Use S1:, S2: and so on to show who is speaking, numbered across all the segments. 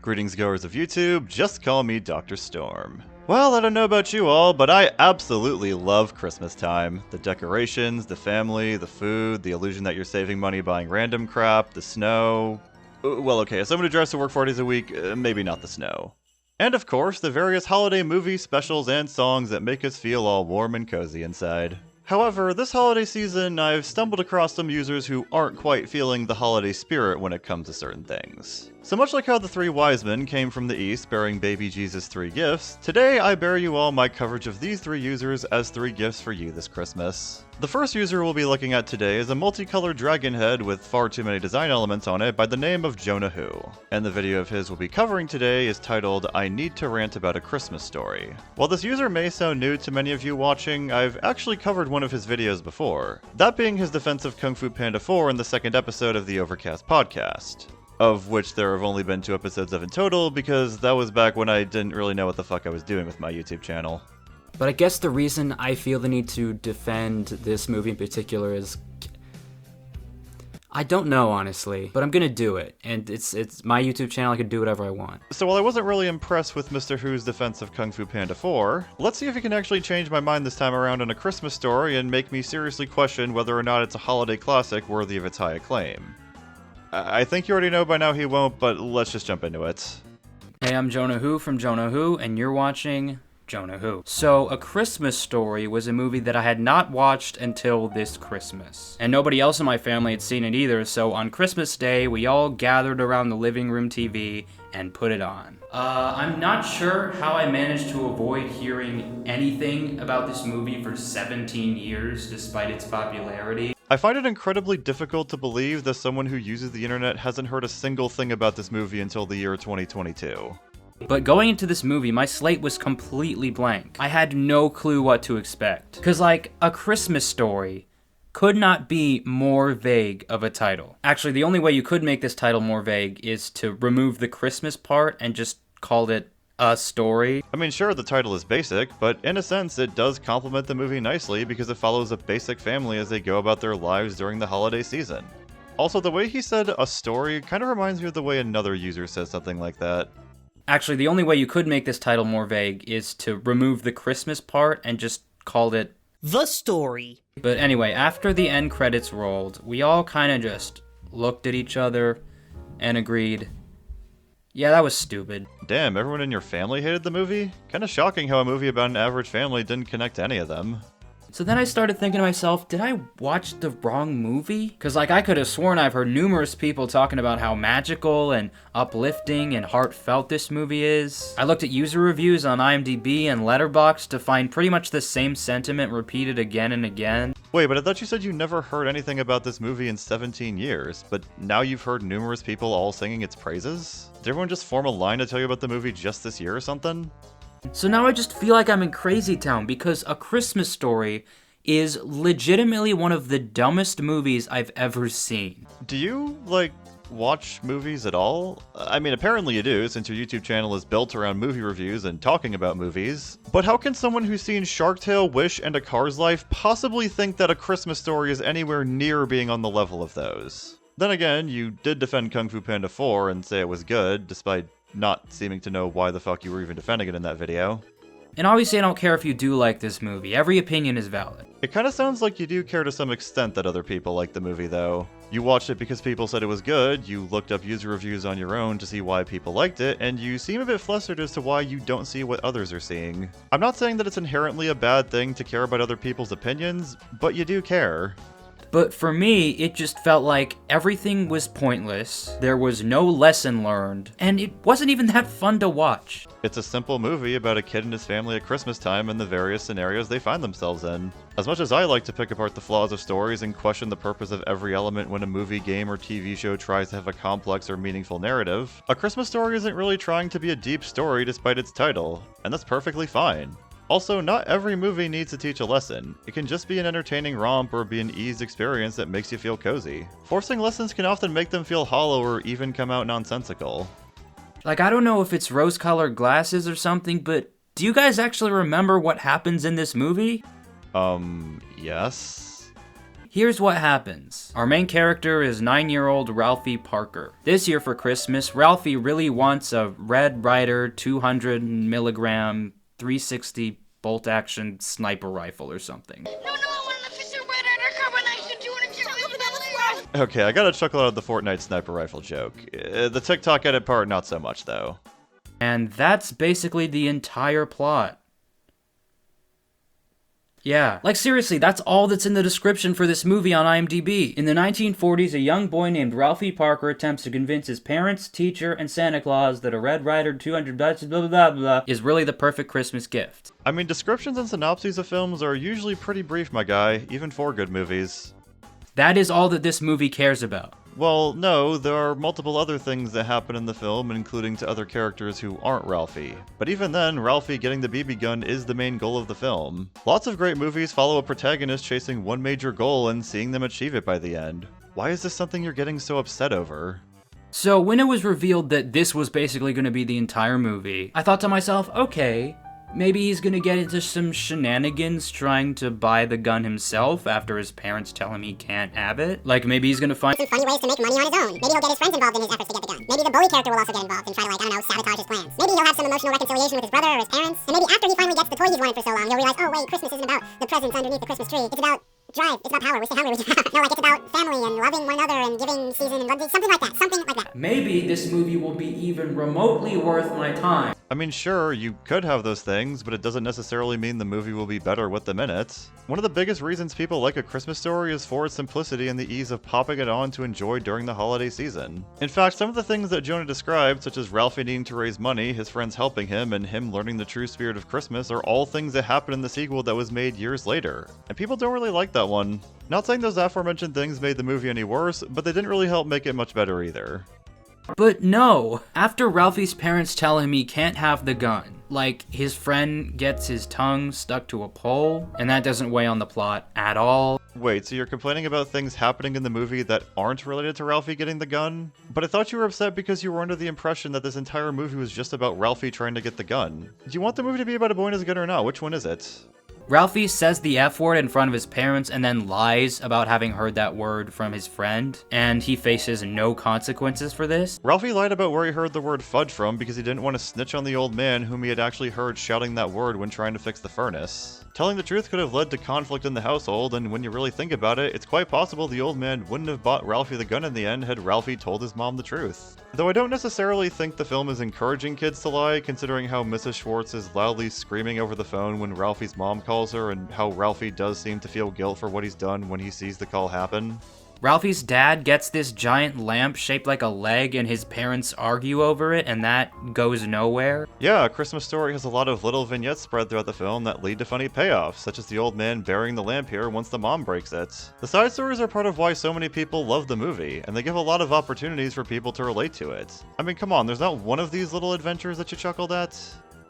S1: Greetings goers of YouTube, just call me Dr. Storm. Well, I don't know about you all, but I absolutely love Christmas time. The decorations, the family, the food, the illusion that you're saving money buying random crap, the snow. Well, okay, as someone who drives to work 4 days a week, maybe not the snow. And of course, the various holiday movies, specials, and songs that make us feel all warm and cozy inside. However, this holiday season, I've stumbled across some users who aren't quite feeling the holiday spirit when it comes to certain things. So much like how the 3 wise men came from the east bearing baby Jesus 3 gifts, today I bear you all my coverage of these 3 users as 3 gifts for you this Christmas. The first user we'll be looking at today is a multicolored dragon head with far too many design elements on it by the name of Jonah Who. And the video of his we'll be covering today is titled, I Need to Rant About a Christmas Story. While this user may sound new to many of you watching, I've actually covered one of his videos before. That being his defense of Kung Fu Panda 4 in the 2nd episode of the Overcast podcast. Of which there have only been 2 episodes of in total, because that was back when I didn't really know what the fuck I was doing with my YouTube channel.
S2: But I guess the reason I feel the need to defend this movie in particular is... I don't know, honestly, but I'm gonna do it, and it's my YouTube channel, I can do whatever I want.
S1: So while I wasn't really impressed with Mr. Who's defense of Kung Fu Panda 4, let's see if he can actually change my mind this time around on A Christmas Story and make me seriously question whether or not it's a holiday classic worthy of its high acclaim. I think you already know by now he won't, but let's just jump into it.
S2: Hey, I'm Jonah Who from Jonah Who, and you're watching Jonah Who. So, A Christmas Story was a movie that I had not watched until this Christmas. And nobody else in my family had seen it either, so on Christmas Day, we all gathered around the living room TV and put it on. I'm not sure how I managed to avoid hearing anything about this movie for 17 years, despite its popularity.
S1: I find it incredibly difficult to believe that someone who uses the internet hasn't heard a single thing about this movie until the year 2022.
S2: But going into this movie, my slate was completely blank. I had no clue what to expect. Cause like, A Christmas Story could not be more vague of a title. Actually, the only way you could make this title more vague is to remove the Christmas part and just call it a story.
S1: I mean, sure, the title is basic, but in a sense, it does complement the movie nicely because it follows a basic family as they go about their lives during the holiday season. Also, the way he said a story kind of reminds me of the way another user says something like that.
S2: Actually, the only way you could make this title more vague is to remove the Christmas part and just call it
S3: the story.
S2: But anyway, after the end credits rolled, we all kind of just looked at each other and agreed, yeah, that was stupid.
S1: Damn, everyone in your family hated the movie? Kinda shocking how a movie about an average family didn't connect any of them.
S2: So then I started thinking to myself, did I watch the wrong movie? Cause like I could have sworn I've heard numerous people talking about how magical and uplifting and heartfelt this movie is. I looked at user reviews on IMDb and Letterboxd to find pretty much the same sentiment repeated again and again.
S1: Wait, but I thought you said you never heard anything about this movie in 17 years, but now you've heard numerous people all singing its praises? Did everyone just form a line to tell you about the movie just this year or something?
S2: So now I just feel like I'm in Crazy Town because A Christmas Story is legitimately one of the dumbest movies I've ever seen.
S1: Do you, watch movies at all? I mean, apparently you do, since your YouTube channel is built around movie reviews and talking about movies. But how can someone who's seen Shark Tale, Wish, and A Car's Life possibly think that A Christmas Story is anywhere near being on the level of those? Then again, you did defend Kung Fu Panda 4 and say it was good, despite not seeming to know why the fuck you were even defending it in that video.
S2: And obviously I don't care if you do like this movie, every opinion is valid.
S1: It kinda sounds like you do care to some extent that other people like the movie though. You watched it because people said it was good, you looked up user reviews on your own to see why people liked it, and you seem a bit flustered as to why you don't see what others are seeing. I'm not saying that it's inherently a bad thing to care about other people's opinions, but you do care.
S2: But for me, it just felt like everything was pointless, there was no lesson learned, and it wasn't even that fun to watch.
S1: It's a simple movie about a kid and his family at Christmas time and the various scenarios they find themselves in. As much as I like to pick apart the flaws of stories and question the purpose of every element when a movie, game, or TV show tries to have a complex or meaningful narrative, A Christmas Story isn't really trying to be a deep story despite its title, and that's perfectly fine. Also, not every movie needs to teach a lesson. It can just be an entertaining romp or be an eased experience that makes you feel cozy. Forcing lessons can often make them feel hollow or even come out nonsensical.
S2: Like, I don't know if it's rose-colored glasses or something, but do you guys actually remember what happens in this movie?
S1: Yes?
S2: Here's what happens. Our main character is 9-year-old Ralphie Parker. This year for Christmas, Ralphie really wants a Red Ryder 200 milligram 360 bolt action sniper rifle or something.
S3: No, I want an official Red Ryder combination 200.
S1: Okay, I gotta chuckle out of the Fortnite sniper rifle joke. The TikTok edit part, not so much though.
S2: And that's basically the entire plot. Yeah, like seriously, that's all that's in the description for this movie on IMDb. In the 1940s, a young boy named Ralphie Parker attempts to convince his parents, teacher, and Santa Claus that a Red Ryder 200 blah blah blah blah is really the perfect Christmas gift.
S1: I mean, descriptions and synopses of films are usually pretty brief, my guy, even for good movies.
S2: That is all that this movie cares about.
S1: Well, no, there are multiple other things that happen in the film, including to other characters who aren't Ralphie. But even then, Ralphie getting the BB gun is the main goal of the film. Lots of great movies follow a protagonist chasing one major goal and seeing them achieve it by the end. Why is this something you're getting so upset over?
S2: So when it was revealed that this was basically going to be the entire movie, I thought to myself, okay, maybe he's gonna get into some shenanigans trying to buy the gun himself after his parents tell him he can't have it. Like, maybe he's gonna find
S4: some funny ways to make money on his own. Maybe he'll get his friends involved in his efforts to get the gun. Maybe the bully character will also get involved and try to, sabotage his plans. Maybe he'll have some emotional reconciliation with his brother or his parents. And maybe after he finally gets the toy he's wanted for so long, he'll realize, oh wait, Christmas isn't about the presents underneath the Christmas tree. It's about drive. It's about power. We stay hungry. No, it's about family and loving one another and giving season and something like that. Something like that.
S2: Maybe this movie will be even remotely worth my time.
S1: I mean, sure, you could have those things, but it doesn't necessarily mean the movie will be better with them in it. One of the biggest reasons people like A Christmas Story is for its simplicity and the ease of popping it on to enjoy during the holiday season. In fact, some of the things that Jonah described, such as Ralphie needing to raise money, his friends helping him, and him learning the true spirit of Christmas, are all things that happen in the sequel that was made years later. And people don't really like that one. Not saying those aforementioned things made the movie any worse, but they didn't really help make it much better either.
S2: But no, after Ralphie's parents tell him he can't have the gun, like his friend gets his tongue stuck to a pole, and that doesn't weigh on the plot at all.
S1: Wait, so you're complaining about things happening in the movie that aren't related to Ralphie getting the gun? But I thought you were upset because you were under the impression that this entire movie was just about Ralphie trying to get the gun. Do you want the movie to be about a boy and his gun or not? Which one is it?
S2: Ralphie says the F word in front of his parents and then lies about having heard that word from his friend, and he faces no consequences for this.
S1: Ralphie lied about where he heard the word fudge from because he didn't want to snitch on the old man whom he had actually heard shouting that word when trying to fix the furnace. Telling the truth could have led to conflict in the household, and when you really think about it, it's quite possible the old man wouldn't have bought Ralphie the gun in the end had Ralphie told his mom the truth. Though I don't necessarily think the film is encouraging kids to lie, considering how Mrs. Schwartz is loudly screaming over the phone when Ralphie's mom calls her, and how Ralphie does seem to feel guilt for what he's done when he sees the call happen.
S2: Ralphie's dad gets this giant lamp shaped like a leg and his parents argue over it, and that goes nowhere.
S1: Yeah, A Christmas Story has a lot of little vignettes spread throughout the film that lead to funny payoffs, such as the old man burying the lamp here once the mom breaks it. The side stories are part of why so many people love the movie, and they give a lot of opportunities for people to relate to it. I mean, come on, there's not one of these little adventures that you chuckled at?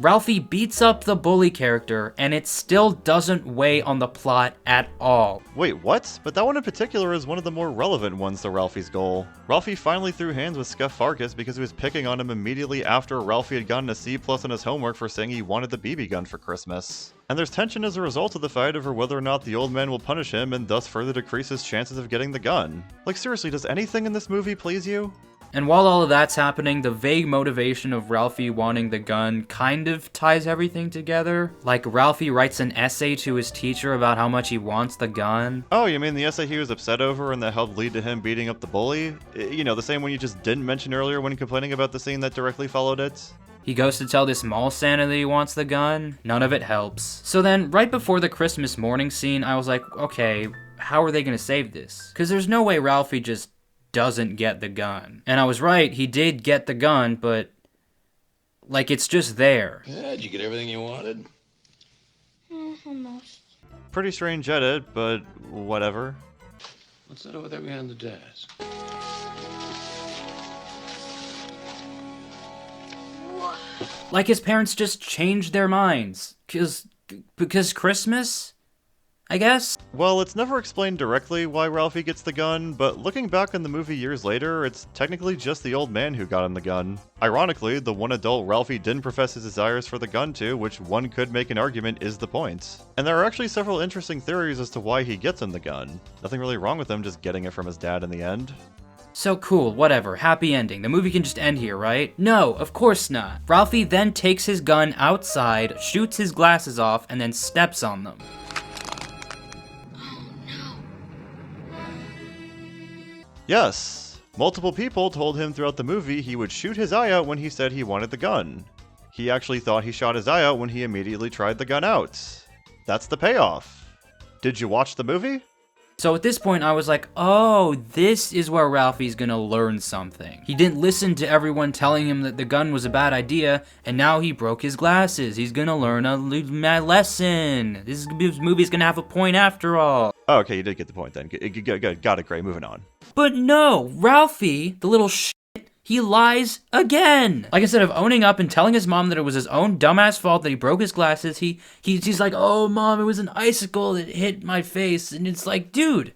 S2: Ralphie beats up the bully character, and it still doesn't weigh on the plot at all.
S1: Wait, what? But that one in particular is one of the more relevant ones to Ralphie's goal. Ralphie finally threw hands with Scuff Farkas because he was picking on him immediately after Ralphie had gotten a C+ on his homework for saying he wanted the BB gun for Christmas. And there's tension as a result of the fight over whether or not the old man will punish him and thus further decrease his chances of getting the gun. Like seriously, does anything in this movie please you?
S2: And while all of that's happening, the vague motivation of Ralphie wanting the gun kind of ties everything together. Like, Ralphie writes an essay to his teacher about how much he wants the gun.
S1: Oh, you mean the essay he was upset over and that helped lead to him beating up the bully? You know, the same one you just didn't mention earlier when complaining about the scene that directly followed it?
S2: He goes to tell this mall Santa that he wants the gun. None of it helps. So then, right before the Christmas morning scene, I was like, okay, how are they gonna save this? Because there's no way Ralphie just doesn't get the gun. And I was right, he did get the gun, but like, it's just there.
S5: Yeah, did you get everything you wanted?
S3: Almost.
S1: Pretty strange edit, but whatever.
S5: What's that over there behind the desk?
S2: Like, his parents just changed their minds. Because Christmas? I guess?
S1: Well, it's never explained directly why Ralphie gets the gun, but looking back on the movie years later, it's technically just the old man who got him the gun. Ironically, the one adult Ralphie didn't profess his desires for the gun to, which one could make an argument is the point. And there are actually several interesting theories as to why he gets him the gun. Nothing really wrong with him just getting it from his dad in the end.
S2: So cool, whatever, happy ending. The movie can just end here, right? No, of course not. Ralphie then takes his gun outside, shoots his glasses off, and then steps on them.
S1: Yes, multiple people told him throughout the movie he would shoot his eye out when he said he wanted the gun. He actually thought he shot his eye out when he immediately tried the gun out. That's the payoff. Did you watch the movie?
S2: So at this point I was like, oh, this is where Ralphie's gonna learn something. He didn't listen to everyone telling him that the gun was a bad idea, and now he broke his glasses. He's gonna learn a lesson. This movie's gonna have a point after all.
S1: Oh, okay, you did get the point then. Good, got it, great, moving on.
S2: But no, Ralphie, the little he lies again. Like, instead of owning up and telling his mom that it was his own dumbass fault that he broke his glasses, he's like, oh mom, it was an icicle that hit my face. And it's like, dude,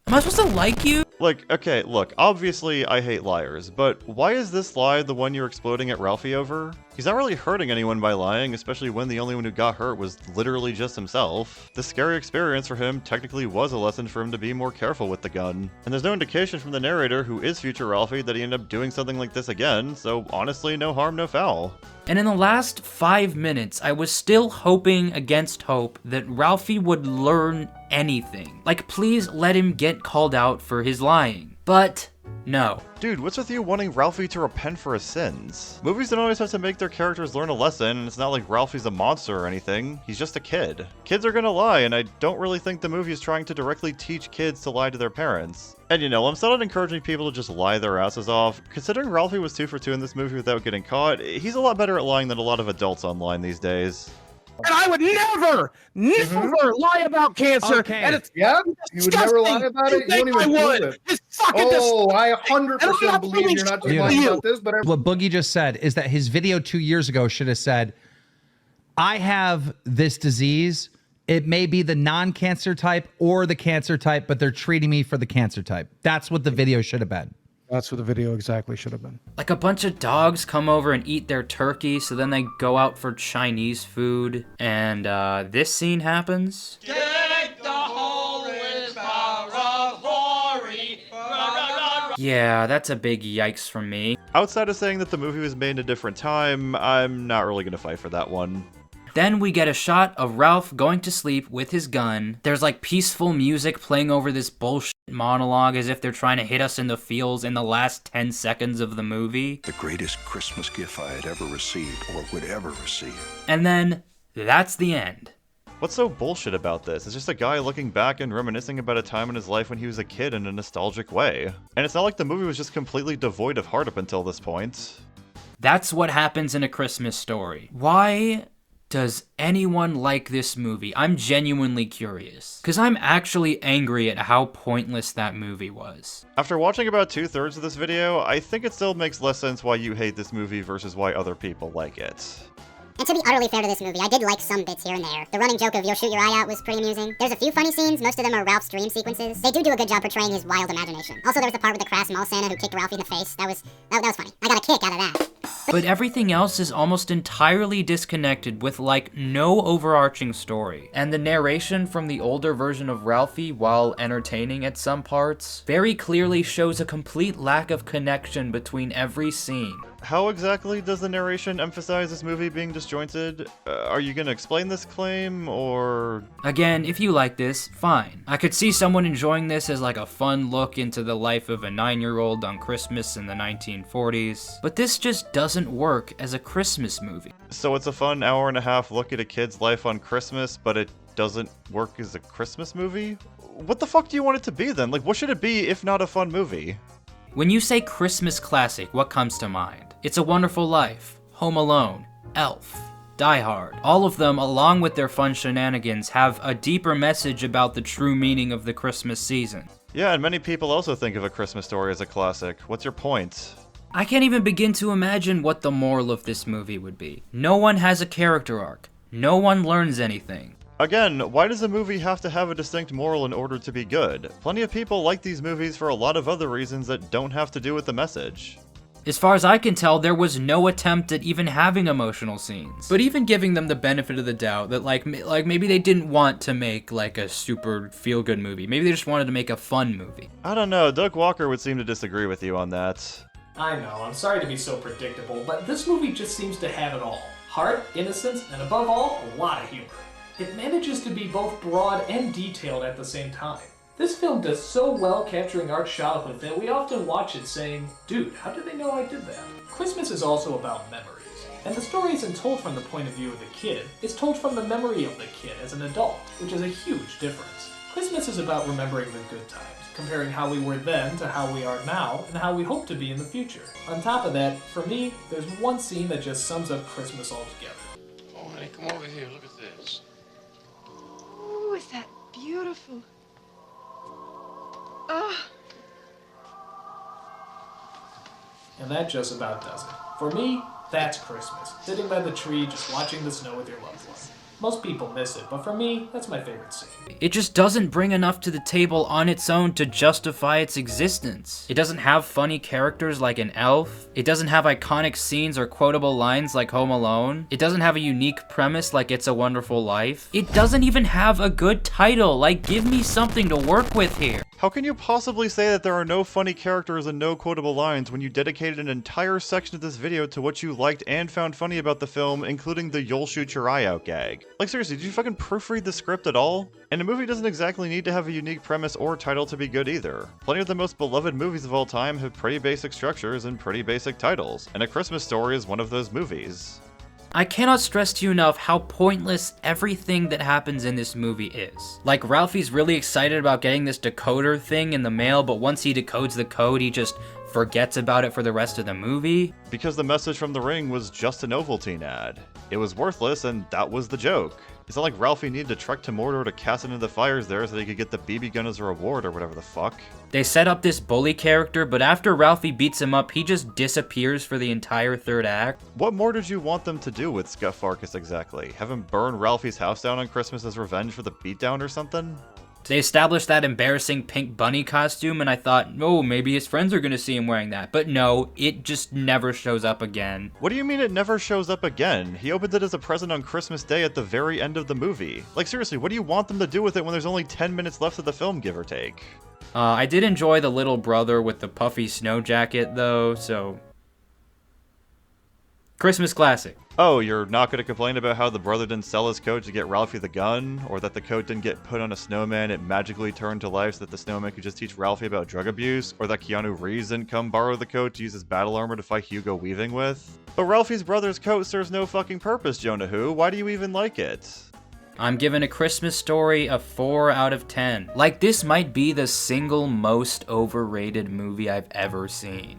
S2: am I supposed to like you?
S1: Like, okay, look, obviously I hate liars, but why is this lie the one you're exploding at Ralphie over? He's not really hurting anyone by lying, especially when the only one who got hurt was literally just himself. This scary experience for him technically was a lesson for him to be more careful with the gun. And there's no indication from the narrator, who is future Ralphie, that he ended up doing something like this again, so honestly, no harm, no foul.
S2: And in the last 5 minutes, I was still hoping against hope that Ralphie would learn anything. Like, please let him get called out for his lying. But no.
S1: Dude, what's with you wanting Ralphie to repent for his sins? Movies don't always have to make their characters learn a lesson, and it's not like Ralphie's a monster or anything. He's just a kid. Kids are gonna lie, and I don't really think the movie is trying to directly teach kids to lie to their parents. And you know, I'm still not encouraging people to just lie their asses off. Considering Ralphie was 2 for 2 in this movie without getting caught, he's a lot better at lying than a lot of adults online these days.
S6: And I would never lie about cancer.
S7: Okay.
S6: And it's
S7: Yeah? You would never lie about it? You won't even do it.
S6: It's fucking
S7: Oh, I 100% believe you're not just lying about this, but
S8: what Boogie just said is that his video 2 years ago should have said, I have this disease. It may be the non-cancer type or the cancer type, but they're treating me for the cancer type. That's what the video should have been.
S6: That's what the video exactly should have been.
S2: Like, a bunch of dogs come over and eat their turkey, so then they go out for Chinese food, and this scene happens. Yeah, that's a big yikes from me.
S1: Outside of saying that the movie was made in a different time, I'm not really gonna fight for that one.
S2: Then we get a shot of Ralph going to sleep with his gun. There's like peaceful music playing over this bullshit monologue as if they're trying to hit us in the feels in the last 10 seconds of the movie.
S9: The greatest Christmas gift I had ever received or would ever receive.
S2: And then that's the end.
S1: What's so bullshit about this? It's just a guy looking back and reminiscing about a time in his life when he was a kid in a nostalgic way. And it's not like the movie was just completely devoid of heart up until this point.
S2: That's what happens in A Christmas Story. Why does anyone like this movie? I'm genuinely curious, because I'm actually angry at how pointless that movie was.
S1: After watching about 2/3 of this video, I think it still makes less sense why you hate this movie versus why other people like it.
S4: And to be utterly fair to this movie, I did like some bits here and there. The running joke of you'll shoot your eye out was pretty amusing. There's a few funny scenes, most of them are Ralph's dream sequences. They do a good job portraying his wild imagination. Also, there was the part with the crass mall Santa who kicked Ralphie in the face. That was funny. I got a kick out of that.
S2: But everything else is almost entirely disconnected with like no overarching story. And the narration from the older version of Ralphie, while entertaining at some parts, very clearly shows a complete lack of connection between every scene.
S1: How exactly does the narration emphasize this movie being disjointed? Are you gonna explain this claim, or...?
S2: Again, if you like this, fine. I could see someone enjoying this as like a fun look into the life of a 9-year-old on Christmas in the 1940s, but this just doesn't work as a Christmas movie.
S1: So it's a fun hour-and-a-half look at a kid's life on Christmas, but it doesn't work as a Christmas movie? What the fuck do you want it to be then? Like, what should it be if not a fun movie?
S2: When you say Christmas classic, what comes to mind? It's a Wonderful Life, Home Alone, Elf, Die Hard. All of them, along with their fun shenanigans, have a deeper message about the true meaning of the Christmas season.
S1: Yeah, and many people also think of A Christmas Story as a classic. What's your point?
S2: I can't even begin to imagine what the moral of this movie would be. No one has a character arc. No one learns anything.
S1: Again, why does a movie have to have a distinct moral in order to be good? Plenty of people like these movies for a lot of other reasons that don't have to do with the message.
S2: As far as I can tell, there was no attempt at even having emotional scenes. But even giving them the benefit of the doubt that like maybe they didn't want to make like a super feel-good movie. Maybe they just wanted to make a fun movie.
S1: I don't know, Doug Walker would seem to disagree with you on that.
S10: I know, I'm sorry to be so predictable, but this movie just seems to have it all. Heart, innocence, and above all, a lot of humor. It manages to be both broad and detailed at the same time. This film does so well capturing our childhood that we often watch it saying, dude, how did they know I did that? Christmas is also about memories, and the story isn't told from the point of view of the kid, it's told from the memory of the kid as an adult, which is a huge difference. Christmas is about remembering the good times, comparing how we were then to how we are now, and how we hope to be in the future. On top of that, for me, there's one scene that just sums up Christmas altogether.
S5: Oh, honey, come over here. Look at this.
S3: Ooh, is that beautiful? Oh.
S10: And that just about does it. For me, that's Christmas. Sitting by the tree, just watching the snow with your loved one. Most people miss it, but for me, that's my favorite scene.
S2: It just doesn't bring enough to the table on its own to justify its existence. It doesn't have funny characters like an elf. It doesn't have iconic scenes or quotable lines like Home Alone. It doesn't have a unique premise like It's a Wonderful Life. It doesn't even have a good title. Like, give me something to work with here.
S1: How can you possibly say that there are no funny characters and no quotable lines when you dedicated an entire section of this video to what you liked and found funny about the film, including the "you'll shoot your eye out" gag? Like seriously, did you fucking proofread the script at all? And a movie doesn't exactly need to have a unique premise or title to be good either. Plenty of the most beloved movies of all time have pretty basic structures and pretty basic titles, and A Christmas Story is one of those movies.
S2: I cannot stress to you enough how pointless everything that happens in this movie is. Like, Ralphie's really excited about getting this decoder thing in the mail, but once he decodes the code, he just forgets about it for the rest of the movie.
S1: Because the message from The Ring was just an Ovaltine ad. It was worthless, and that was the joke. It's not like Ralphie needed to trek to Mordor to cast into the fires there so that he could get the BB gun as a reward or whatever the fuck.
S2: They set up this bully character, but after Ralphie beats him up, he just disappears for the entire third act.
S1: What more did you want them to do with Scuff Farkas exactly? Have him burn Ralphie's house down on Christmas as revenge for the beatdown or something?
S2: They established that embarrassing pink bunny costume, and I thought, oh, maybe his friends are gonna see him wearing that. But no, it just never shows up again.
S1: What do you mean it never shows up again? He opened it as a present on Christmas Day at the very end of the movie. Like seriously, what do you want them to do with it when there's only 10 minutes left of the film, give or take?
S2: I did enjoy the little brother with the puffy snow jacket, though, so... Christmas classic.
S1: Oh, you're not going to complain about how the brother didn't sell his coat to get Ralphie the gun? Or that the coat didn't get put on a snowman, it magically turned to life so that the snowman could just teach Ralphie about drug abuse? Or that Keanu Reeves didn't come borrow the coat to use his battle armor to fight Hugo Weaving with? But Ralphie's brother's coat serves no fucking purpose, Jonah Who. Why do you even like it?
S2: I'm giving A Christmas Story a 4 out of 10. Like, this might be the single most overrated movie I've ever seen.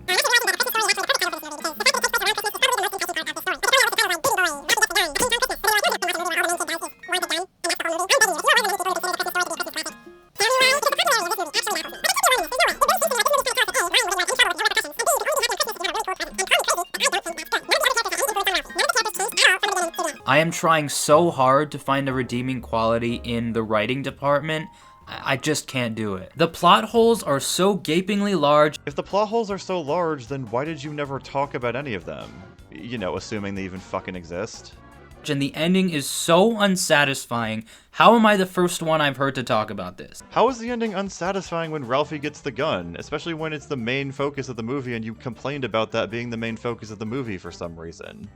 S2: I am trying so hard to find a redeeming quality in the writing department. I just can't do it. The plot holes are so gapingly large.
S1: If the plot holes are so large, then why did you never talk about any of them? You know, assuming they even fucking exist.
S2: And the ending is so unsatisfying. How am I the first one I've heard to talk about this?
S1: How is the ending unsatisfying when Ralphie gets the gun? Especially when it's the main focus of the movie and you complained about that being the main focus of the movie for some reason.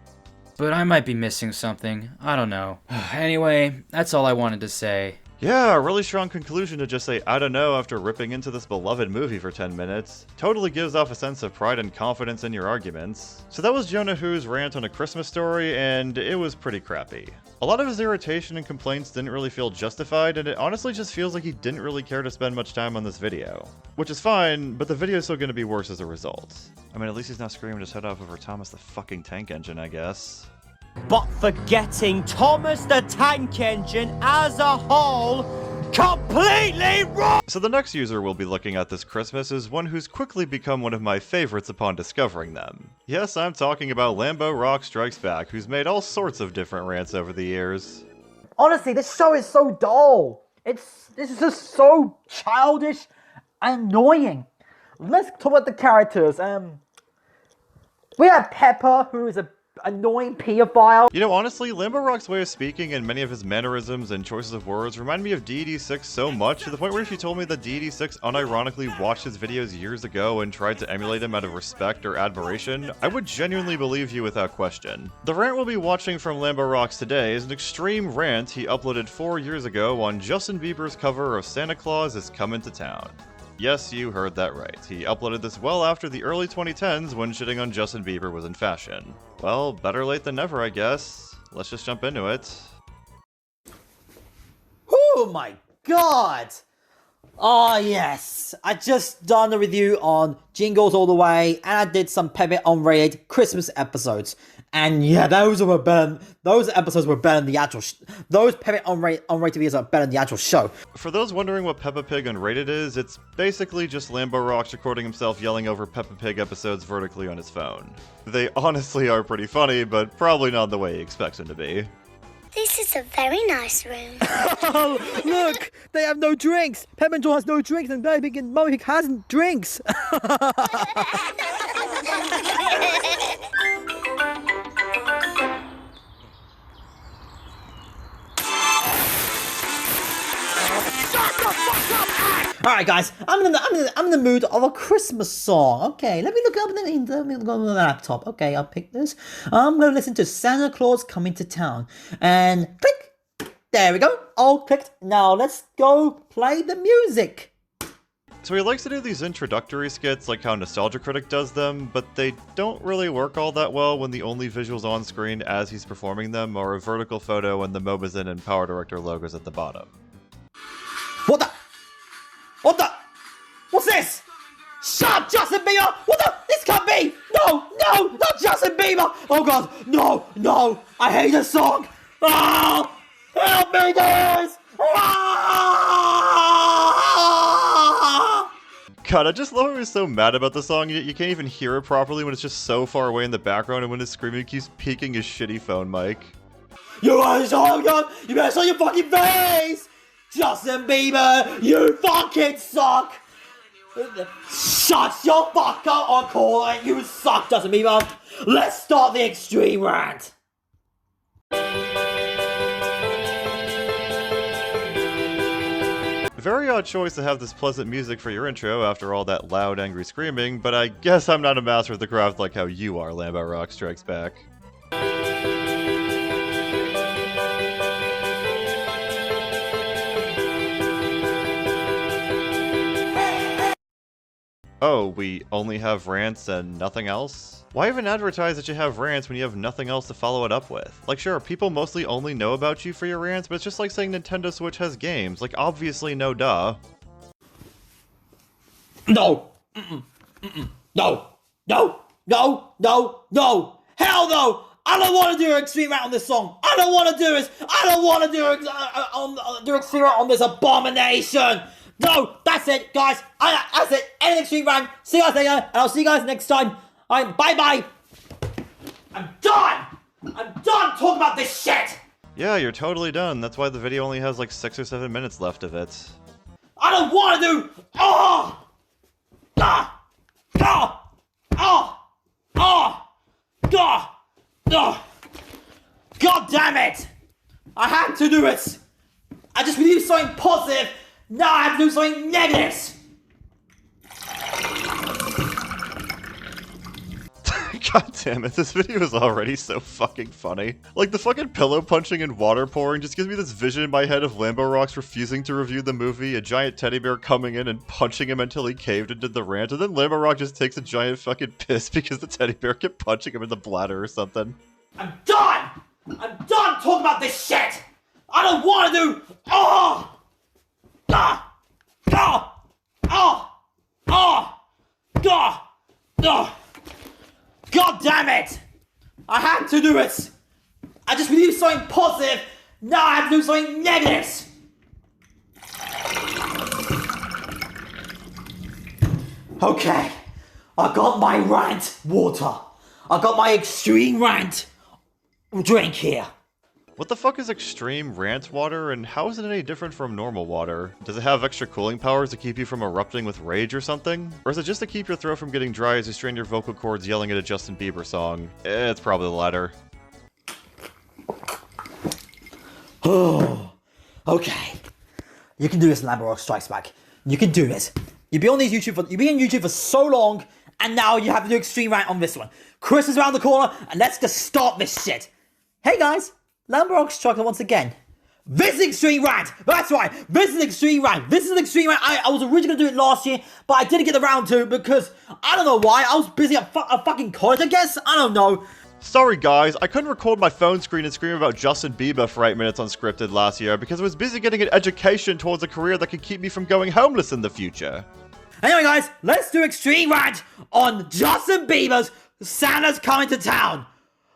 S2: But I might be missing something. I don't know. Anyway, that's all I wanted to say.
S1: Yeah, a really strong conclusion to just say, I don't know, after ripping into this beloved movie for 10 minutes. Totally gives off a sense of pride and confidence in your arguments. So that was Jonah Who's rant on A Christmas Story, and it was pretty crappy. A lot of his irritation and complaints didn't really feel justified, and it honestly just feels like he didn't really care to spend much time on this video. Which is fine, but the video's still gonna be worse as a result. I mean, at least he's not screaming his head off over Thomas the fucking Tank Engine, I guess.
S11: But forgetting Thomas the Tank Engine as a whole, completely wrong!
S1: So the next user we'll be looking at this Christmas is one who's quickly become one of my favorites upon discovering them. Yes, I'm talking about Lambo Rocksstrikesback, who's made all sorts of different rants over the years.
S12: Honestly, this show is so dull. This is just so childish and annoying. Let's talk about the characters. We have Pepper, who is a annoying pedophile.
S1: You know, honestly, Lambo Rock's way of speaking and many of his mannerisms and choices of words remind me of DD6 so much, to the point where if you told me that DD6 unironically watched his videos years ago and tried to emulate him out of respect or admiration, I would genuinely believe you without question. The rant we'll be watching from Lambo Rocks today is an extreme rant he uploaded 4 years ago on Justin Bieber's cover of Santa Claus is Comin to Town. Yes, you heard that right. He uploaded this well after the early 2010s when shitting on Justin Bieber was in fashion. Well, better late than never, I guess. Let's just jump into it.
S11: Oh my god! Oh yes, I just done a review on Jingles All the Way, and I did some Pepe unrated Christmas episodes. And yeah, those episodes were better than the actual those Pepe unrated videos are better than the actual show.
S1: For those wondering what Peppa Pig Unrated is, it's basically just Lambo Rocks recording himself yelling over Peppa Pig episodes vertically on his phone. They honestly are pretty funny, but probably not the way he expects them to be.
S3: This is a very nice room.
S11: Oh, look! They have no drinks! Peppa and John has no drinks, and Baby Pig and Mummy Pig hasn't drinks! Alright guys, I'm in the mood of a Christmas song. Okay, let me look up on the laptop. Okay, I'll pick this. I'm gonna listen to Santa Claus Coming to Town. And click! There we go. All clicked. Now let's go play the music.
S1: So he likes to do these introductory skits like how Nostalgia Critic does them, but they don't really work all that well when the only visuals on screen as he's performing them are a vertical photo and the Mobazin and Power Director logos at the bottom.
S11: What the? What the? What's this? Shut up, Justin Bieber! What the? This can't be! No, not Justin Bieber! Oh god, no! I hate this song! Oh, help me, guys!
S1: God, I just love how he was so mad about the song, you can't even hear it properly when it's just so far away in the background and when his screaming keeps peeking his shitty phone mic.
S11: You better show your fucking face! Justin Bieber, you fucking suck! Shut your fuck up on call and you suck, Justin Bieber! Let's start the extreme rant!
S1: Very odd choice to have this pleasant music for your intro after all that loud, angry screaming, but I guess I'm not a master of the craft like how you are, Lambo Rocksstrikesback. Oh, we only have rants and nothing else? Why even advertise that you have rants when you have nothing else to follow it up with? Like, sure, people mostly only know about you for your rants, but it's just like saying Nintendo Switch has games. Like, obviously, no duh.
S11: No! No! Hell no! I don't want to do an extreme rant on this song! I don't want to do an extreme rant on this abomination! No, that's it, guys. That's it. End extreme rant. See you guys later, and I'll see you guys next time. Bye-bye. I'm done talking about this shit.
S1: Yeah, you're totally done. That's why the video only has like 6 or 7 minutes left of it.
S11: I don't want to do. God damn it! I had to do it. I just believed something positive. Now I have to do something negative!
S1: God damn it, this video is already so fucking funny. Like, the fucking pillow punching and water pouring just gives me this vision in my head of Lambo Rocks refusing to review the movie, a giant teddy bear coming in and punching him until he caved and did the rant, and then Lambo Rock just takes a giant fucking piss because the teddy bear kept punching him in the bladder or something.
S11: I'm done talking about this shit! I don't want to do. God damn it! I had to do it! I just believed something positive, now I have to do something negative! Okay, I got my rant water. I got my extreme rant drink here.
S1: What the fuck is extreme rant water, and how is it any different from normal water? Does it have extra cooling powers to keep you from erupting with rage or something? Or is it just to keep your throat from getting dry as you strain your vocal cords yelling at a Justin Bieber song? It's probably the latter.
S11: Oh, okay. You can do this, Lambo Rocksstrikesback. You can do it. You've been on YouTube for so long, and now you have to do extreme rant on this one. Christmas around the corner, and let's just start this shit. Hey guys, Lambo Rocksstrikesback once again. This is extreme rant. That's right. This is extreme rant. This is an extreme rant. I was originally gonna do it last year, but I didn't get around to it because I don't know why. I was busy at fucking college, I guess. I don't know.
S1: Sorry guys, I couldn't record my phone screen and scream about Justin Bieber for 8 minutes unscripted last year because I was busy getting an education towards a career that could keep me from going homeless in the future.
S11: Anyway guys, let's do extreme rant on Justin Bieber's Santa's Coming to Town.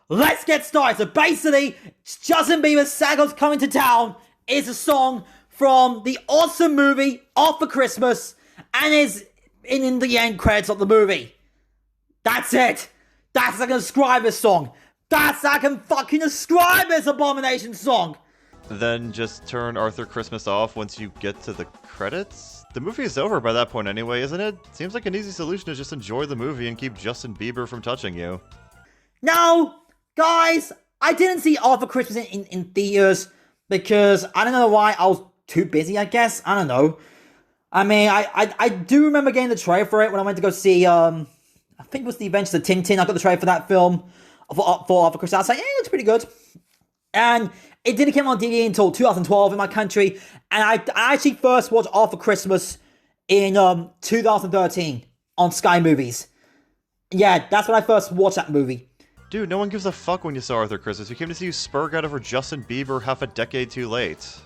S11: Let's get started. So basically, Justin Bieber's Santa's Coming to Town is a song from the awesome movie Off for Christmas and is in the end credits of the movie. That's it. That's how I can describe this song. That's how I can fucking describe this abomination song.
S1: Then just turn Arthur Christmas off once you get to the credits? The movie is over by that point anyway, isn't it? Seems like an easy solution to just enjoy the movie and keep Justin Bieber from touching you.
S11: No, guys, I didn't see Arthur Christmas in theaters because I don't know why. I was too busy, I guess. I don't know. I mean, I do remember getting the trailer for it when I went to go see, I think it was The Adventures of Tintin. I got the trailer for that film for Arthur Christmas. I was like, it looks pretty good. And it didn't come on DVD until 2012 in my country. And I actually first watched Arthur Christmas in 2013 on Sky Movies. Yeah, that's when I first watched that movie.
S1: Dude, no one gives a fuck when you saw Arthur Christmas. We came to see you spurg out over Justin Bieber half a decade too late.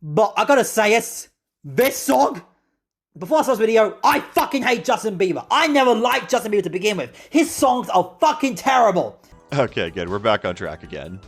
S11: But I gotta say it, this song, before I saw this video, I fucking hate Justin Bieber. I never liked Justin Bieber to begin with. His songs are fucking terrible.
S1: Okay, good. We're back on track again.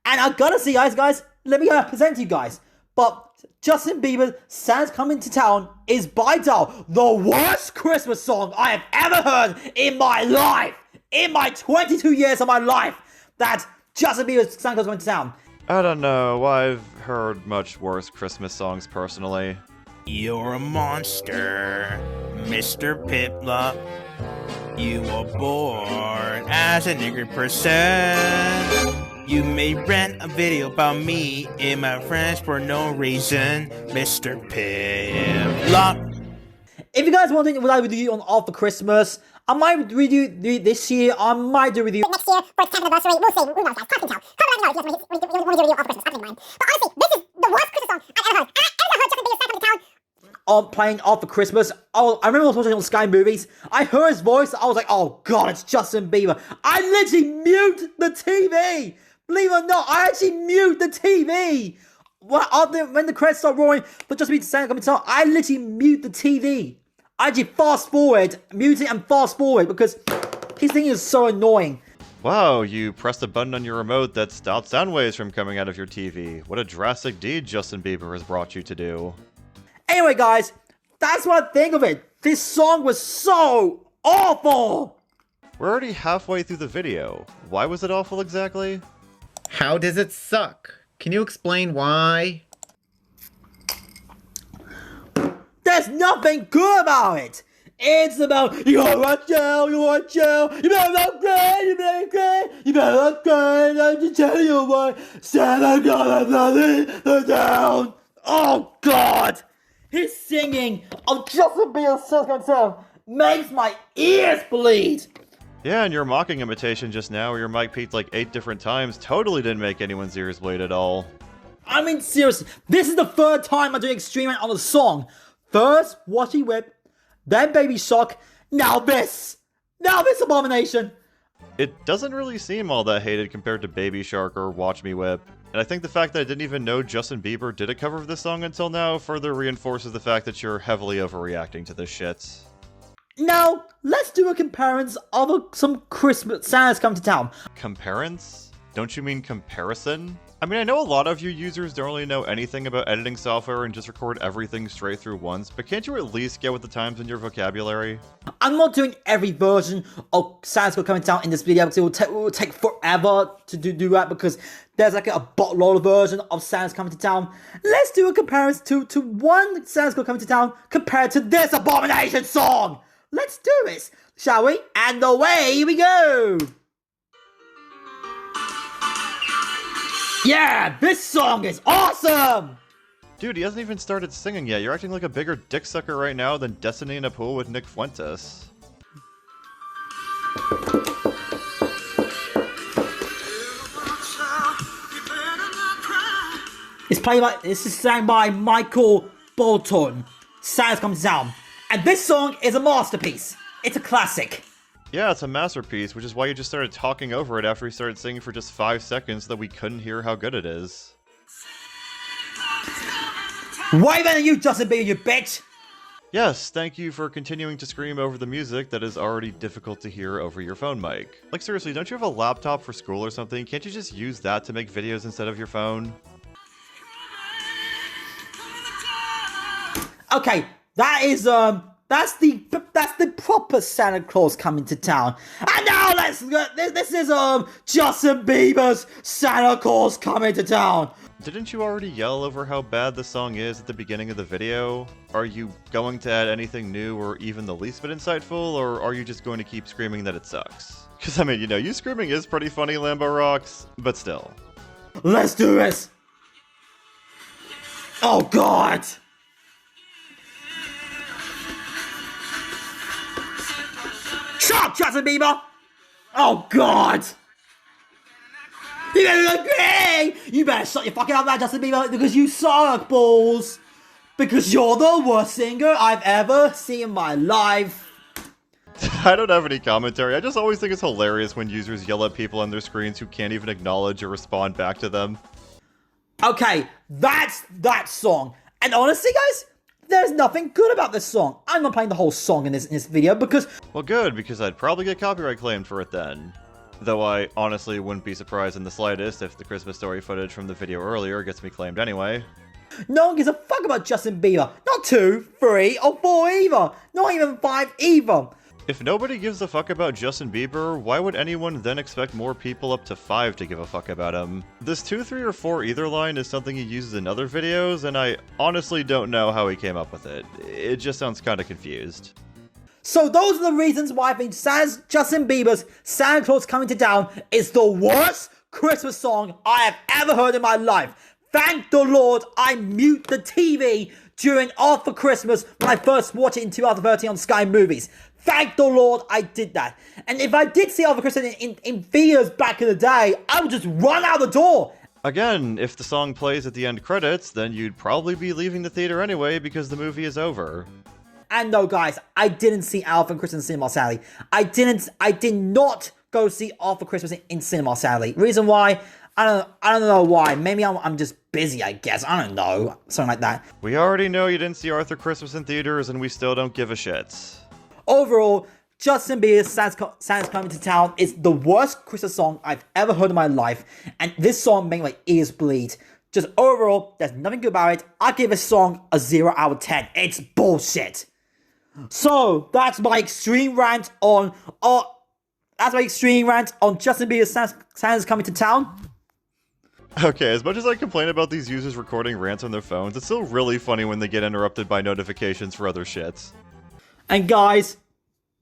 S11: And I gotta see, guys, let me present to you guys. But Justin Bieber's Santa's Coming to Town is by far the worst Christmas song I have ever heard in my life. In my 22 years of my life, that Justin Bieber's Santa's Coming to Town.
S1: I don't know. I've heard much worse Christmas songs personally.
S13: You're a monster, Mr. Piplup. You were born as a nigger person. You may rent a video about me and my friends for no reason, Mr. Piplup.
S11: If you guys want to what I would do on All for Christmas, I might redo this year. I might do a review
S4: next year for its 10th anniversary. We'll see. Who knows, guys? Time can tell. Comment down below if you want to do a review of Christmas. I think mine. But honestly, this is the worst Christmas song I've ever heard. And I ever heard Justin Bieber's Santa Coming to Town.
S11: Playing All for Christmas. Oh, I remember I was watching on Sky Movies. I heard his voice. I was like, oh god, it's Justin Bieber. I literally mute the TV. Believe it or not, I actually mute the TV. When the credits start roaring for Justin Bieber's Santa Coming to Town, I literally mute the TV. I actually fast forward, mute it and fast forward because his thing is so annoying.
S1: Wow, you pressed a button on your remote that stopped sound waves from coming out of your TV. What a drastic deed Justin Bieber has brought you to do.
S11: Anyway, guys, that's what I think of it. This song was so awful.
S1: We're already halfway through the video. Why was it awful exactly?
S14: How does it suck? Can you explain why?
S11: There's nothing good about it. It's about, you gotta watch out, you better look great, you better look great, let me tell you what, Santa got nothing down. Oh god! His singing of Justin Bieber's Santa Coming to Town makes my ears bleed.
S1: Yeah, and your mocking imitation just now, where your mic peaked like 8 different times, totally didn't make anyone's ears bleed at all.
S11: I mean, seriously, this is the 3rd time I'm doing Extreme Rant on the song. First, Watchy Whip, then Baby Shark, now this abomination.
S1: It doesn't really seem all that hated compared to Baby Shark or Watch Me Whip. And I think the fact that I didn't even know Justin Bieber did a cover of this song until now further reinforces the fact that you're heavily overreacting to this shit.
S11: Now, let's do a comparison of some Christmas Santa's Coming to Town.
S1: Comparison? don't you mean comparison? I mean, I know a lot of you users don't really know anything about editing software and just record everything straight through once, but can't you at least get with the times in your vocabulary?
S11: I'm not doing every version of Santa Claus coming down in this video because it will take forever to do that because there's like a bottload of version of Santa's coming to town. Let's do a comparison to one Santa's Claus coming to town compared to this abomination song. Let's do this, shall we? And away we go. Yeah, this song is awesome!
S1: Dude, he hasn't even started singing yet. You're acting like a bigger dick sucker right now than Destiny in a pool with Nick Fuentes.
S11: This is sang by Michael Bolton. Santa's Coming to Town. And this song is a masterpiece. It's a classic.
S1: Yeah, it's a masterpiece, which is why you just started talking over it after he started singing for just 5 seconds so that we couldn't hear how good it is.
S11: Way better than you, Justin Bieber, you bitch!
S1: Yes, thank you for continuing to scream over the music that is already difficult to hear over your phone mic. Like seriously, don't you have a laptop for school or something? Can't you just use that to make videos instead of your phone?
S11: Okay, that is, that's the proper Santa Claus coming to town. And now let's go. This is Justin Bieber's Santa Claus coming to town.
S1: Didn't you already yell over how bad the song is at the beginning of the video? Are you going to add anything new or even the least bit insightful, or are you just going to keep screaming that it sucks? Because I mean, you know, you screaming is pretty funny, Lambo Rocks, but still.
S11: Let's do this. Oh God. Shut up, Justin Bieber! Oh God! You better agree! You better shut your fucking mouth, Justin Bieber, because you suck, balls! Because you're the worst singer I've ever seen in my life.
S1: I don't have any commentary. I just always think it's hilarious when users yell at people on their screens who can't even acknowledge or respond back to them.
S11: Okay, that's that song. And honestly, guys, there's nothing good about this song. I'm not playing the whole song in this video because...
S1: Well, good, because I'd probably get copyright claimed for it then. Though I honestly wouldn't be surprised in the slightest if the Christmas Story footage from the video earlier gets me claimed anyway.
S11: No one gives a fuck about Justin Bieber. Not 2, 3, or 4 either. Not even 5 either.
S1: If nobody gives a fuck about Justin Bieber, why would anyone then expect more people up to 5 to give a fuck about him? This 2, 3, or 4 either line is something he uses in other videos, and I honestly don't know how he came up with it. It just sounds kinda confused.
S11: So those are the reasons why I think Justin Bieber's Santa Claus Coming to Town is the worst Christmas song I have ever heard in my life. Thank the Lord I mute the TV during After Christmas when I first watched it in 2013 on Sky Movies. Thank the Lord I did that. And if I did see After Christmas in theaters back in the day, I would just run out the door.
S1: Again, if the song plays at the end credits, then you'd probably be leaving the theater anyway because the movie is over.
S11: And no, guys, I didn't see Alpha and Christmas in cinema, sadly. I did not go see Alpha Christmas in cinema, sadly. Reason why? I don't know why. Maybe I'm just busy, I guess. I don't know. Something like that.
S1: We already know you didn't see Arthur Christmas in theaters, and we still don't give a shit.
S11: Overall, Justin Bieber's Santa's Coming to Town is the worst Christmas song I've ever heard in my life. And this song made my ears bleed. Just overall, there's nothing good about it. I give this song a 0 out of 10. It's bullshit. So, that's my extreme rant on Justin Bieber's Santa's Coming to Town.
S1: Okay, as much as I complain about these users recording rants on their phones, it's still really funny when they get interrupted by notifications for other shit.
S11: And guys,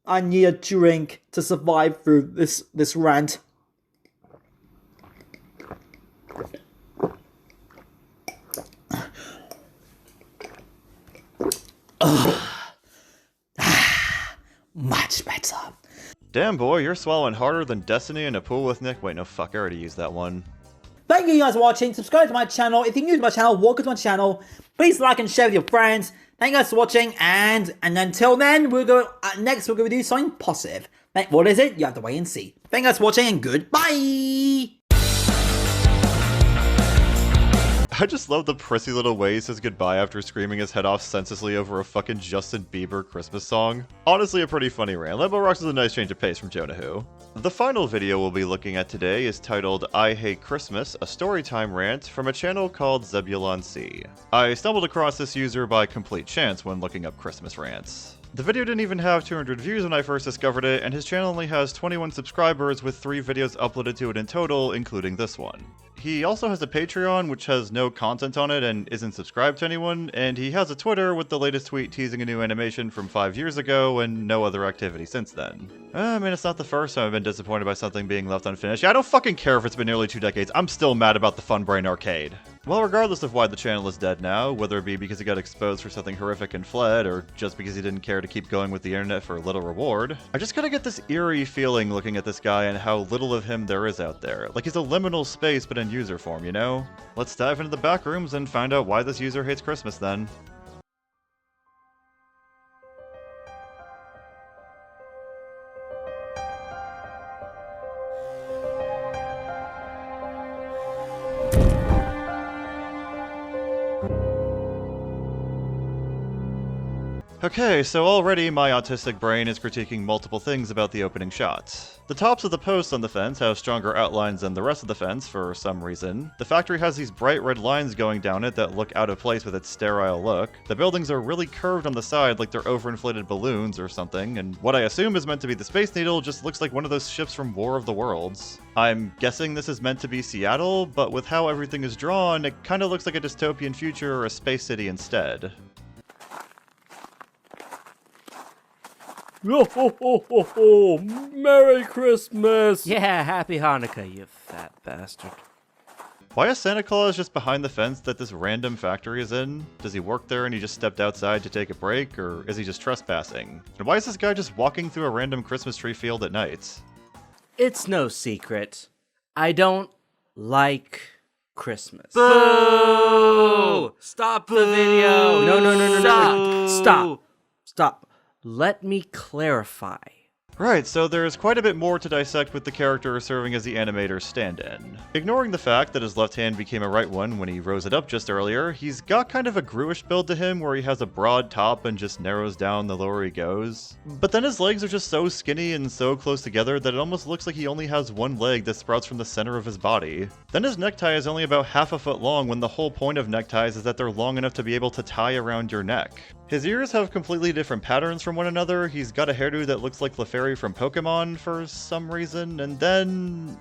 S11: I need a drink to survive through this rant. Much better.
S1: Damn boy, you're swallowing harder than Destiny in a pool with Nick. Wait, no, fuck, I already used that one.
S11: Thank you guys for watching. Subscribe to my channel. If you're new to my channel, welcome to my channel. Please like and share with your friends. Thank you guys for watching, and until then, next we're going to do something positive. What is it? You have to wait and see. Thank you guys for watching, and goodbye!
S1: I just love the prissy little way he says goodbye after screaming his head off senselessly over a fucking Justin Bieber Christmas song. Honestly, a pretty funny rant. Lambo Rocks is a nice change of pace from Jonah Who. The final video we'll be looking at today is titled I Hate Christmas, a Storytime Rant from a channel called Zebulon Cee. I stumbled across this user by complete chance when looking up Christmas rants. The video didn't even have 200 views when I first discovered it, and his channel only has 21 subscribers with 3 videos uploaded to it in total, including this one. He also has a Patreon, which has no content on it and isn't subscribed to anyone, and he has a Twitter with the latest tweet teasing a new animation from 5 years ago and no other activity since then. I mean, it's not the first time I've been disappointed by something being left unfinished. I don't fucking care if it's been nearly 2 decades, I'm still mad about the Fun Brain Arcade. Well, regardless of why the channel is dead now, whether it be because he got exposed for something horrific and fled, or just because he didn't care to keep going with the internet for little reward, I just kinda get this eerie feeling looking at this guy and how little of him there is out there. Like he's a liminal space but in user form, you know? Let's dive into the back rooms and find out why this user hates Christmas then. Okay, so already my autistic brain is critiquing multiple things about the opening shot. The tops of the posts on the fence have stronger outlines than the rest of the fence for some reason. The factory has these bright red lines going down it that look out of place with its sterile look. The buildings are really curved on the side like they're overinflated balloons or something, and what I assume is meant to be the Space Needle just looks like one of those ships from War of the Worlds. I'm guessing this is meant to be Seattle, but with how everything is drawn, it kinda looks like a dystopian future or a space city instead.
S15: Yo ho ho ho ho! Merry Christmas!
S16: Yeah, happy Hanukkah, you fat bastard.
S1: Why is Santa Claus just behind the fence that this random factory is in? Does he work there and he just stepped outside to take a break, or is he just trespassing? And why is this guy just walking through a random Christmas tree field at night?
S16: It's no secret. I don't like Christmas.
S15: Boo!
S16: Stop the video! No. Stop. Let me clarify.
S1: Right, so there's quite a bit more to dissect with the character serving as the animator's stand-in. Ignoring the fact that his left hand became a right one when he rose it up just earlier, he's got kind of a Gruish build to him where he has a broad top and just narrows down the lower he goes. But then his legs are just so skinny and so close together that it almost looks like he only has one leg that sprouts from the center of his body. Then his necktie is only about half a foot long when the whole point of neckties is that they're long enough to be able to tie around your neck. His ears have completely different patterns from one another, he's got a hairdo that looks like Clefairy from Pokemon for some reason, and then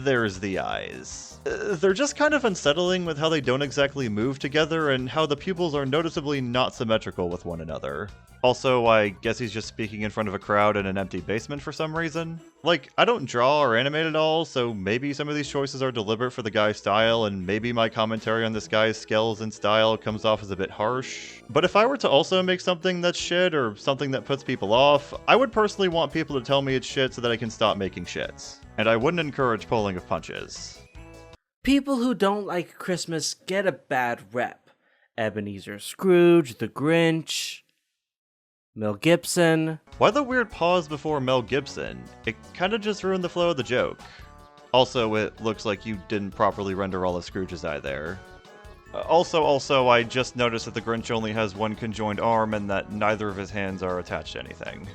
S1: there's the eyes. They're just kind of unsettling with how they don't exactly move together and how the pupils are noticeably not symmetrical with one another. Also, I guess he's just speaking in front of a crowd in an empty basement for some reason. Like, I don't draw or animate at all, so maybe some of these choices are deliberate for the guy's style, and maybe my commentary on this guy's skills and style comes off as a bit harsh. But if I were to also make something that's shit or something that puts people off, I would personally want people to tell me it's shit so that I can stop making shits. And I wouldn't encourage pulling of punches.
S16: People who don't like Christmas get a bad rep. Ebenezer Scrooge, the Grinch, Mel Gibson.
S1: Why the weird pause before Mel Gibson? It kinda just ruined the flow of the joke. Also, it looks like you didn't properly render all of Scrooge's eye there. Also, I just noticed that the Grinch only has one conjoined arm and that neither of his hands are attached to anything.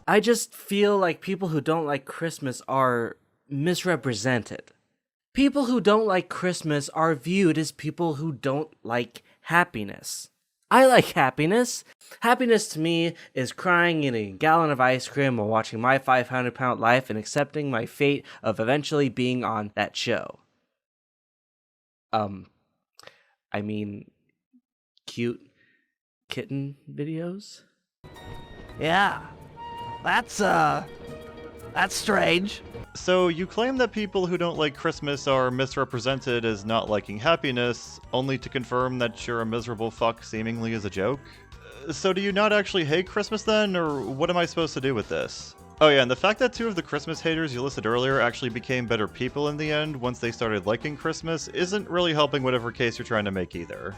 S16: I just feel like people who don't like Christmas are misrepresented. People who don't like Christmas are viewed as people who don't like happiness. I like happiness. Happiness to me is crying in a gallon of ice cream while watching My 500-Pound Life and accepting my fate of eventually being on that show. I mean, cute kitten videos?
S15: Yeah. That's strange.
S1: So you claim that people who don't like Christmas are misrepresented as not liking happiness, only to confirm that you're a miserable fuck seemingly as a joke? So do you not actually hate Christmas then, or what am I supposed to do with this? Oh yeah, and the fact that 2 of the Christmas haters you listed earlier actually became better people in the end once they started liking Christmas isn't really helping whatever case you're trying to make either.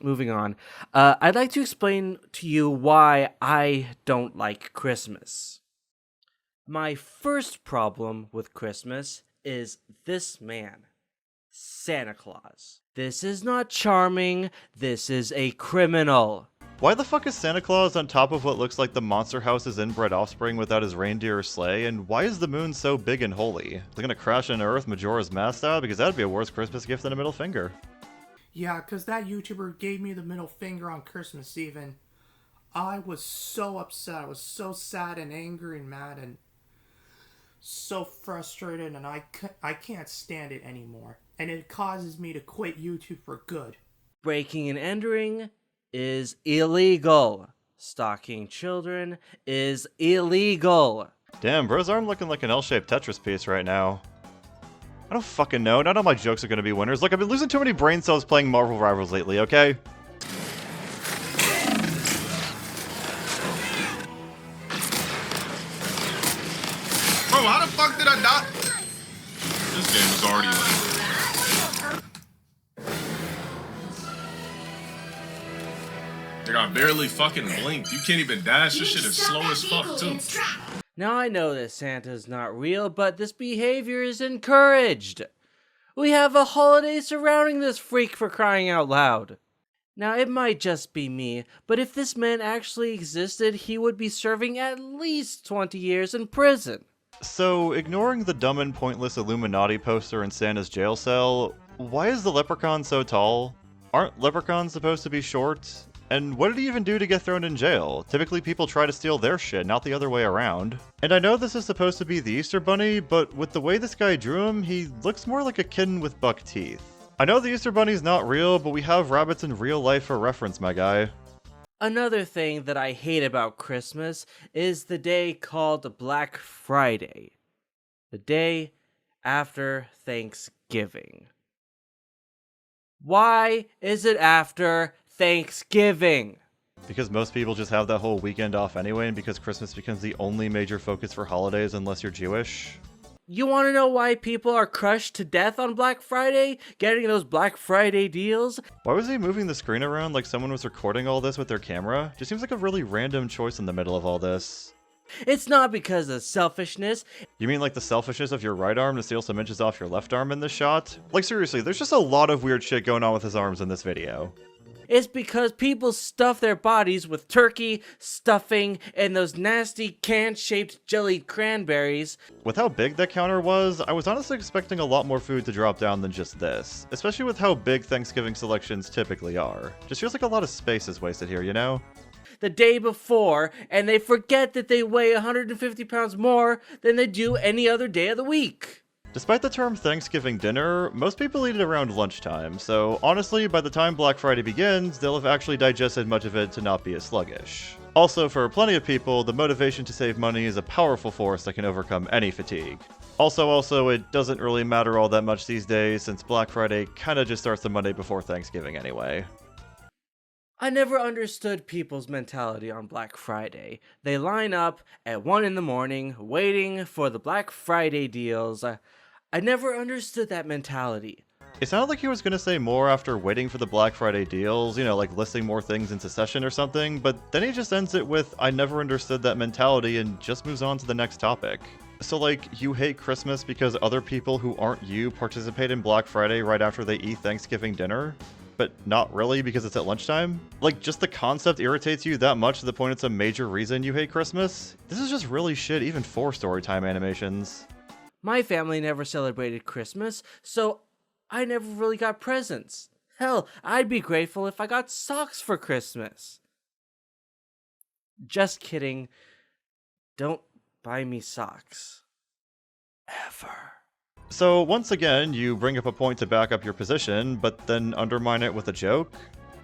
S16: Moving on. I'd like to explain to you why I don't like Christmas. My first problem with Christmas is this man, Santa Claus. This is not charming, this is a criminal.
S1: Why the fuck is Santa Claus on top of what looks like the Monster House's inbred offspring without his reindeer or sleigh? And why is the moon so big and holy? Is it gonna crash into Earth Majora's Mask style? Because that'd be a worse Christmas gift than a middle finger.
S6: Yeah, because that YouTuber gave me the middle finger on Christmas Eve, and I was so upset. I was so sad and angry and mad and so frustrated, and I can't stand it anymore. And it causes me to quit YouTube for good.
S16: Breaking and entering is illegal. Stalking children is illegal.
S1: Damn, bro's arm looking like an L-shaped Tetris piece right now. I don't fucking know. None of my jokes are gonna be winners. Look, I've been losing too many brain cells playing Marvel Rivals lately, okay?
S17: Bro, how the fuck did I die? This game is already like... I barely fucking blinked. You can't even dash. This shit is slow as fuck, too.
S16: Now I know that Santa's not real, but this behavior is encouraged. We have a holiday surrounding this freak, for crying out loud. Now it might just be me, but if this man actually existed, he would be serving at least 20 years in prison.
S1: So, ignoring the dumb and pointless Illuminati poster in Santa's jail cell, why is the leprechaun so tall? Aren't leprechauns supposed to be short? And what did he even do to get thrown in jail? Typically people try to steal their shit, not the other way around. And I know this is supposed to be the Easter Bunny, but with the way this guy drew him, he looks more like a kitten with buck teeth. I know the Easter Bunny's not real, but we have rabbits in real life for reference, my guy.
S16: Another thing that I hate about Christmas is the day called Black Friday. The day after Thanksgiving. Why is it after Thanksgiving?
S1: Because most people just have that whole weekend off anyway, and because Christmas becomes the only major focus for holidays unless you're Jewish.
S16: You want to know why people are crushed to death on Black Friday, getting those Black Friday deals?
S1: Why was he moving the screen around like someone was recording all this with their camera? Just seems like a really random choice in the middle of all this.
S16: It's not because of selfishness.
S1: You mean like the selfishness of your right arm to steal some inches off your left arm in this shot? Like seriously, there's just a lot of weird shit going on with his arms in this video.
S16: It's because people stuff their bodies with turkey, stuffing, and those nasty can-shaped jellied cranberries.
S1: With how big that counter was, I was honestly expecting a lot more food to drop down than just this. Especially with how big Thanksgiving selections typically are. Just feels like a lot of space is wasted here, you know?
S16: The day before, and they forget that they weigh 150 pounds more than they do any other day of the week.
S1: Despite the term Thanksgiving dinner, most people eat it around lunchtime, so honestly, by the time Black Friday begins, they'll have actually digested much of it to not be as sluggish. Also, for plenty of people, the motivation to save money is a powerful force that can overcome any fatigue. Also, it doesn't really matter all that much these days, since Black Friday kinda just starts the Monday before Thanksgiving anyway.
S16: I never understood people's mentality on Black Friday. They line up at 1 in the morning, waiting for the Black Friday deals. I never understood that mentality.
S1: It sounded like he was gonna say more after waiting for the Black Friday deals, you know, like listing more things in succession or something, but then he just ends it with, I never understood that mentality, and just moves on to the next topic. So like, you hate Christmas because other people who aren't you participate in Black Friday right after they eat Thanksgiving dinner? But not really because it's at lunchtime? Like, just the concept irritates you that much to the point it's a major reason you hate Christmas? This is just really shit even for storytime animations.
S16: My family never celebrated Christmas, so I never really got presents. Hell, I'd be grateful if I got socks for Christmas. Just kidding. Don't buy me socks. Ever.
S1: So once again, you bring up a point to back up your position, but then undermine it with a joke?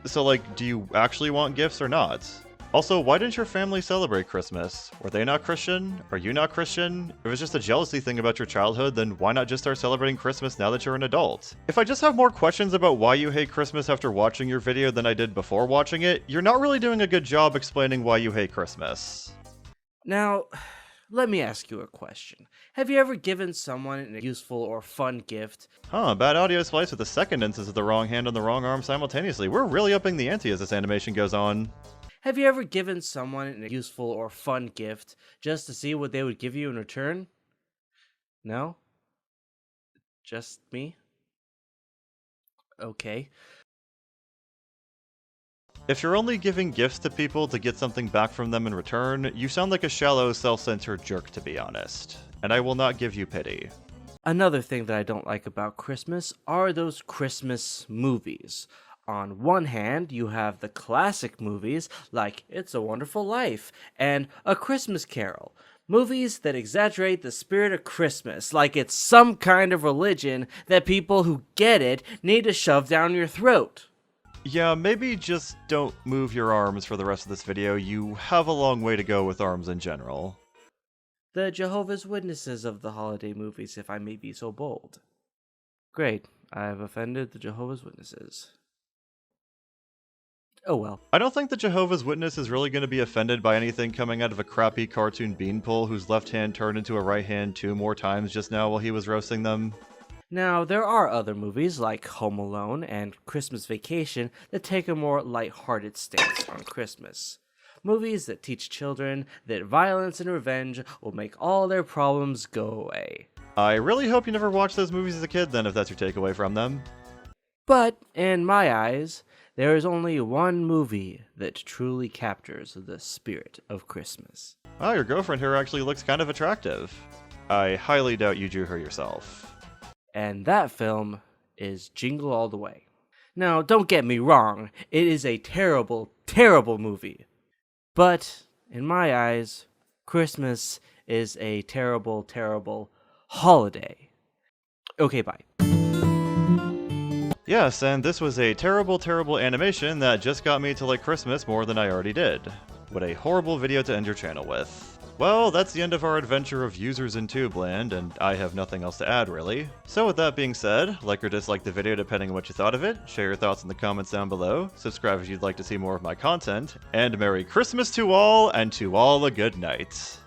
S1: So like, do you actually want gifts or not? Also, why didn't your family celebrate Christmas? Were they not Christian? Are you not Christian? If it's just a jealousy thing about your childhood, then why not just start celebrating Christmas now that you're an adult? If I just have more questions about why you hate Christmas after watching your video than I did before watching it, you're not really doing a good job explaining why you hate Christmas.
S16: Now, let me ask you a question. Have you ever given someone a useful or fun gift?
S1: Bad audio splice with the second instance of the wrong hand on the wrong arm simultaneously. We're really upping the ante as this animation goes on.
S16: Have you ever given someone a useful or fun gift just to see what they would give you in return? No? Just me? Okay.
S1: If you're only giving gifts to people to get something back from them in return, you sound like a shallow, self-centered jerk, to be honest. And I will not give you pity.
S16: Another thing that I don't like about Christmas are those Christmas movies. On one hand, you have the classic movies like It's a Wonderful Life and A Christmas Carol. Movies that exaggerate the spirit of Christmas like it's some kind of religion that people who get it need to shove down your throat.
S1: Yeah, maybe just don't move your arms for the rest of this video. You have a long way to go with arms in general.
S16: The Jehovah's Witnesses of the holiday movies, if I may be so bold. Great, I have offended the Jehovah's Witnesses. Oh well.
S1: I don't think the Jehovah's Witness is really going to be offended by anything coming out of a crappy cartoon beanpole whose left hand turned into a right hand 2 more times just now while he was roasting them.
S16: Now, there are other movies like Home Alone and Christmas Vacation that take a more light-hearted stance on Christmas. Movies that teach children that violence and revenge will make all their problems go away.
S1: I really hope you never watched those movies as a kid then, if that's your takeaway from them.
S16: But, in my eyes, there is only one movie that truly captures the spirit of Christmas.
S1: Wow, your girlfriend here actually looks kind of attractive. I highly doubt you drew her yourself.
S16: And that film is Jingle All the Way. Now, don't get me wrong, it is a terrible, terrible movie. But, in my eyes, Christmas is a terrible, terrible holiday. Okay, bye.
S1: Yes, and this was a terrible, terrible animation that just got me to like Christmas more than I already did. What a horrible video to end your channel with. Well, that's the end of our adventure of users in Tubeland, and I have nothing else to add, really. So with that being said, like or dislike the video depending on what you thought of it, share your thoughts in the comments down below, subscribe if you'd like to see more of my content, and Merry Christmas to all, and to all a good night.